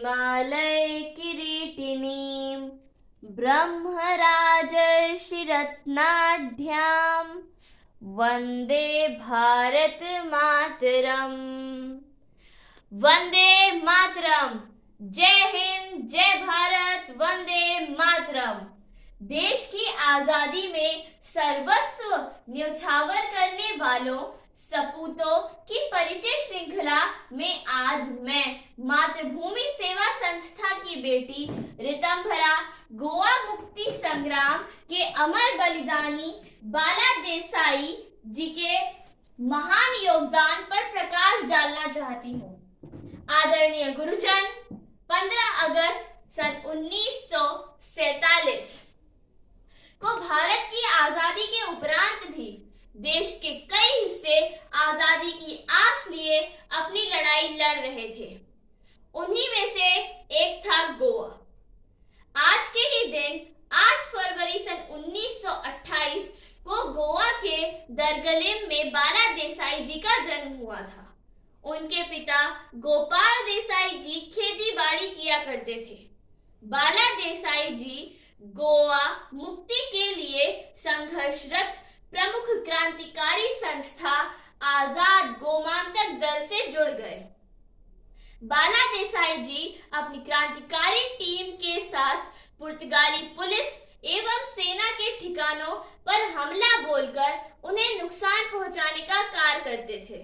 हिमालय किरीटिनीं ब्रह्मराजर्षिरत्नाढ्यां वंदे भारत मातरम। वंदे मातरम। जय हिंद, जय भारत, वंदे मातरम। देश की आजादी में सर्वस्व न्यौछावर करने वालों सपूतों की परिचय श्रृंखला में आज मैं मातृभूमि सेवा संस्था की बेटी ऋतंभरा गोवा मुक्ति संग्राम के अमर बलिदानी बाला देसाई जी के महान योगदान पर प्रकाश डालना चाहती हूँ। आदरणीय गुरुजन, 15 अगस्त सन 1947 को भारत की आजादी के उपरांत भी देश के कई हिस्से आजादी की आस लिए अपनी लड़ाई लड़ रहे थे। उन्हीं में से एक था गोवा। आज के ही दिन 8 फरवरी सन 1928 को गोवा के दरगलिम में बाला देसाई जी का जन्म हुआ था। उनके पिता गोपाल देसाई जी खेती बाड़ी किया करते थे। बाला देसाई जी गोवा मुक्ति के लिए संघर्षरत प्रमुख क्रांतिकारी संस्था आजाद गोमांतक दल से जुड़ गए। बाला देसाई जी अपनी क्रांतिकारी टीम के साथ पुर्तगाली पुलिस एवं सेना के ठिकानों पर हमला बोलकर उन्हें नुकसान पहुंचाने का कार्य करते थे।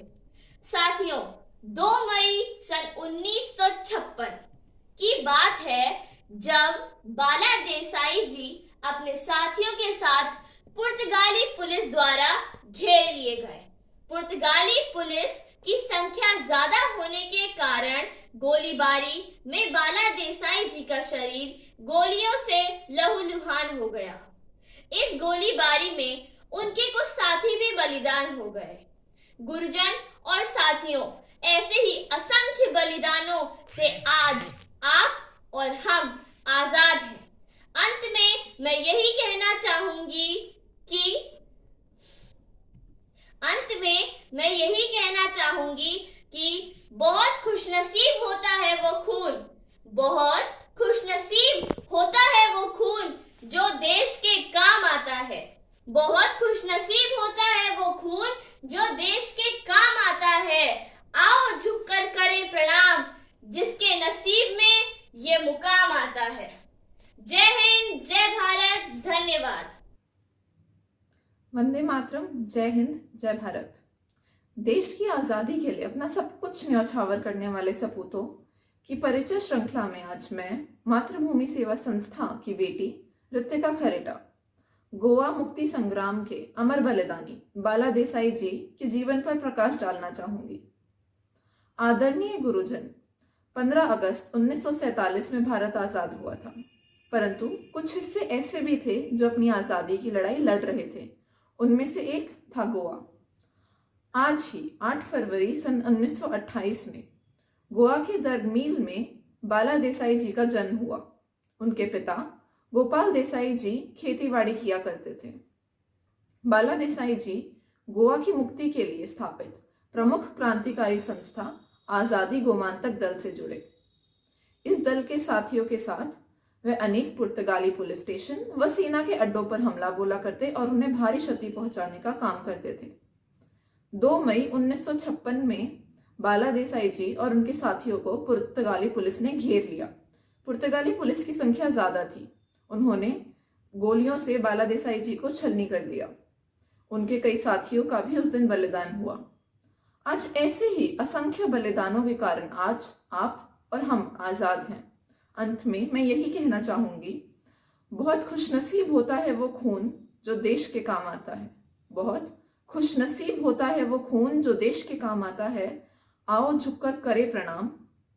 साथियों, 2 मई सन 1956 की बात है जब बाला देसाई जी अपने साथियों के साथ पुर्तगाली पुलिस द्वारा घेर लिए गए। पुर्तगाली पुलिस की संख्या ज्यादा होने के कारण गोलीबारी में बाला देसाई जी का शरीर गोलियों से लहूलुहान हो गया। इस गोलीबारी में उनके कुछ साथी भी बलिदान हो गए। गुरुजन और साथियों, ऐसे ही असंख्य बलिदानों से आज आप और हम आजाद हैं। अंत में मैं यही कहना चाहूंगी कि बहुत खुशनसीब होता है वो खून, बहुत खुशनसीब होता है वो खून जो देश के काम आता है। बहुत खुशनसीब होता है वो खून जो देश के काम आता है। आओ झुककर करें प्रणाम जिसके नसीब में ये मुकाम आता है। जय हिंद, जय भारत, धन्यवाद। वंदे मातरम। जय हिंद, जय भारत। देश की आजादी के लिए अपना सब कुछ न्यौछावर करने वाले सपूतों की परिचय श्रृंखला में आज मैं मातृभूमि सेवा संस्था की बेटी ऋतिका खरेटा गोवा मुक्ति संग्राम के अमर बलिदानी बाला देसाई जी के जीवन पर प्रकाश डालना चाहूंगी। आदरणीय गुरुजन, 15 अगस्त 1947 में भारत आजाद हुआ था, परंतु कुछ हिस्से ऐसे भी थे जो अपनी आजादी की लड़ाई लड़ रहे थे। उनमें से एक था गोवा। आज ही 8 फरवरी सन 1928 में गोवा के दरगमील में बाला देसाई जी का जन्म हुआ। उनके पिता गोपाल देसाई जी खेतीबाड़ी किया करते थे। बाला देसाई जी गोवा की मुक्ति के लिए स्थापित प्रमुख क्रांतिकारी संस्था आजादी गोमांतक दल से जुड़े। इस दल के साथियों के साथ वे अनेक पुर्तगाली पुलिस स्टेशन व सेना के अड्डों पर हमला बोला करते और उन्हें भारी क्षति पहुंचाने का काम करते थे। 2 मई 1956 में बाला देसाई जी और उनके साथियों को पुर्तगाली पुलिस ने घेर लिया। पुर्तगाली पुलिस की संख्या ज्यादा थी। उन्होंने गोलियों से बाला देसाई जी को छलनी कर दिया। उनके कई साथियों का भी उस दिन बलिदान हुआ। आज ऐसे ही असंख्य बलिदानों के कारण आज आप और हम आजाद हैं। अंत में मैं यही कहना चाहूंगी, बहुत खुशनसीब होता है वो खून जो देश के काम आता है। बहुत खुशनसीब होता है वो खून जो देश के काम आता है। आओ झुककर करे प्रणाम,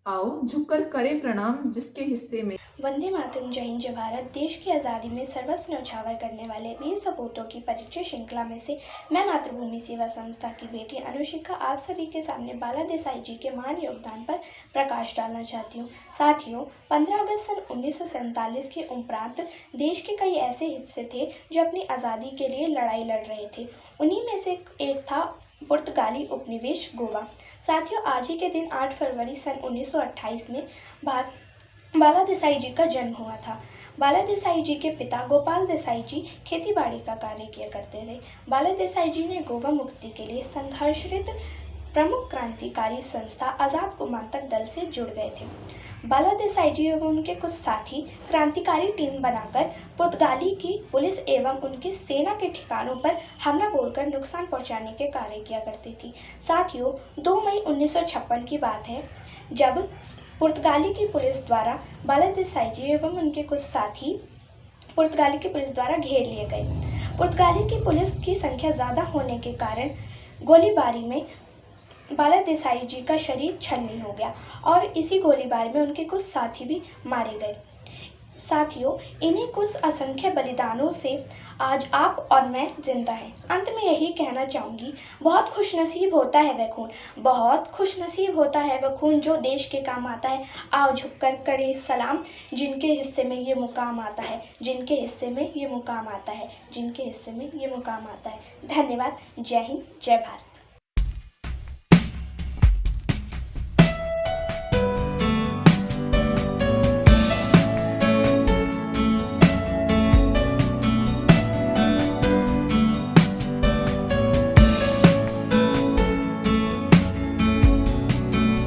आओ झुककर करे प्रणाम जिसके हिस्से में। वंदे मातरम। जय हिंद, जय भारत। देश की आज़ादी में सर्वस्व न्यौछावर करने वाले वीर सपूतों की परिचय श्रृंखला में से मैं मातृभूमि सेवा संस्था की बेटी अनुशिका आप सभी के सामने बाला देसाई जी के महान योगदान पर प्रकाश डालना चाहती हूँ। साथियों, 15 अगस्त सन 1947 के उपरांत देश के कई ऐसे हिस्से थे जो अपनी आज़ादी के लिए लड़ाई लड़ रहे थे। उन्हीं में से एक था पुर्तगाली उपनिवेश गोवा। साथियों, आज ही के दिन 8 फरवरी सन 1928 में बाला देसाई जी का जन्म हुआ था। बाला देसाई जी के पिता गोपाल देसाई जी खेतीबाड़ी का कार्य किया करते थे। बाला देसाई जी ने गोवा मुक्ति के लिए संघर्षरत प्रमुख क्रांतिकारी संस्था आजाद गोमांतक दल से जुड़ गए थे। बाला देसाई जी एवं उनके कुछ साथी क्रांतिकारी टीम बनाकर पुर्तगाली की पुलिस एवं उनके सेना के ठिकानों पर हमला बोलकर नुकसान पहुंचाने के कार्य किया करती थी। साथियों, 2 मई 1956 की बात है जब पुर्तगाली की पुलिस द्वारा बाला देसाई जी एवं उनके कुछ साथी पुर्तगाली की पुलिस द्वारा घेर लिए गए। पुर्तगाली की पुलिस की संख्या ज़्यादा होने के कारण गोलीबारी में बाला देसाई जी का शरीर छलनी हो गया और इसी गोलीबारी में उनके कुछ साथी भी मारे गए। साथियों, इन्हीं कुछ असंख्य बलिदानों से आज आप और मैं जिंदा हैं। अंत में यही कहना चाहूँगी, बहुत खुशनसीब होता है वह खून, बहुत खुशनसीब होता है वह खून जो देश के काम आता है। आओ झुककर करे सलाम जिनके हिस्से में ये मुकाम आता है, जिनके हिस्से में ये मुकाम आता है, जिनके हिस्से में ये मुकाम आता है। धन्यवाद। जय हिंद, जय भारत।